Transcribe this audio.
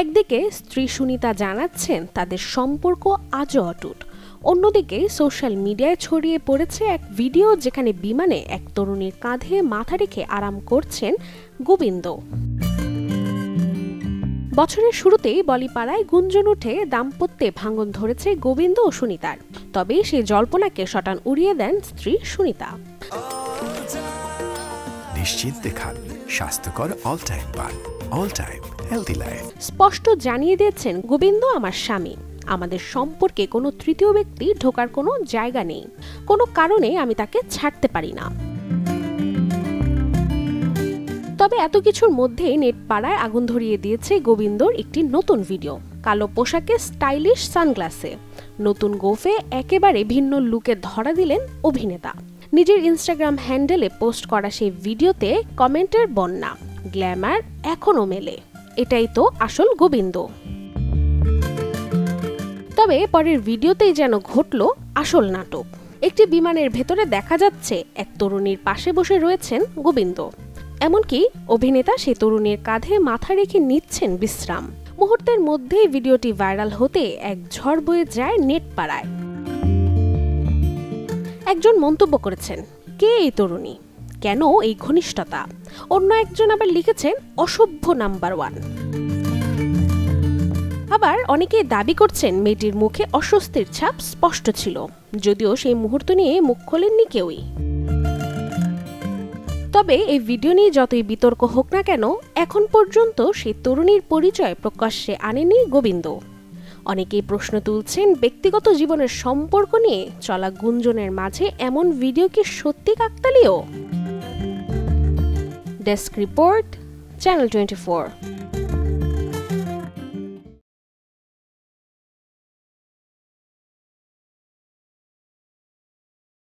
একদিকে স্ত্রী সুনিতা জানাচ্ছেন তাদের সম্পর্ক আজও অটুট, অন্যদিকে সোশ্যাল মিডিয়ায় ছড়িয়ে পড়েছে এক ভিডিও যেখানে বিমানে এক তরুণীর কাঁধে মাথা রেখে আরাম করছেন গোবিন্দ। বছরের শুরুতেই বলিপাড়ায় গুঞ্জন উঠে দাম্পত্যে ভাঙন ধরেছে গোবিন্দ ও সুনিতার, তবে সেই জল্পনাকে শটান উড়িয়ে দেন স্ত্রী সুনিতা। নিশ্চিন্তে খান স্বাস্থ্যকর অল টাইম পান, অল টাইম হেলদি লাইফ। স্পষ্ট জানিয়ে দিয়েছেন গোবিন্দ আমার স্বামী, আমাদের সম্পর্কে কোনো তৃতীয় ব্যক্তি ঢোকার কোনো জায়গা নেই, কোনো কারণে আমি তাকে ছাড়তে পারি না। তবে এত কিছুর মধ্যে নেট পাড়ায় আগুন ধরিয়ে দিয়েছে গোবিন্দর একটি নতুন ভিডিও। কালো পোশাকে স্টাইলিশ সানগ্লাসে নতুন গোফে একেবারে ভিন্ন লুকে ধরা দিলেন অভিনেতা। নিজের ইনস্টাগ্রাম হ্যান্ডেলে পোস্ট করা সেই ভিডিওতে কমেন্টের বন্যা, গ্ল্যামার এখনো মেলে, এটাই তো আসল গোবিন্দ। তবে পরের ভিডিওতেই যেন ঘটল আসল নাটক। একটি বিমানের ভেতরে দেখা যাচ্ছে এক তরুণীর পাশে বসে রয়েছেন গোবিন্দ, এমনকি অভিনেতা সেই তরুণীর কাঁধে মাথা রেখে নিচ্ছেন বিশ্রাম। মুহূর্তের মধ্যেই ভিডিওটি ভাইরাল হতে এক ঝড় বয়ে যায় নেট পাড়ায়। একজন মন্তব্য করেছেন, কে এই তরুণী, কেন এই ঘনিষ্ঠতা? অন্য একজন আবার লিখেছেন, অসভ্য নাম্বার 1। আবার অনেকেই দাবি করছেন মেয়েটির মুখে অস্বস্তির ছাপ স্পষ্ট ছিল, যদিও সেই মুহূর্ত নিয়ে মুখ খোলেননি কেউই। তবে এই ভিডিও নিয়ে যতই বিতর্ক হোক না কেন, এখন পর্যন্ত সেই তরুণীর পরিচয় প্রকাশ্যে আনেনি গোবিন্দ। অনেকেই প্রশ্ন তুলছেন, ব্যক্তিগত জীবনের সম্পর্ক নিয়ে চলা গুঞ্জনের মাঝে এমন ভিডিও কি সত্যি কাকতালীয়? Desk report, channel 24।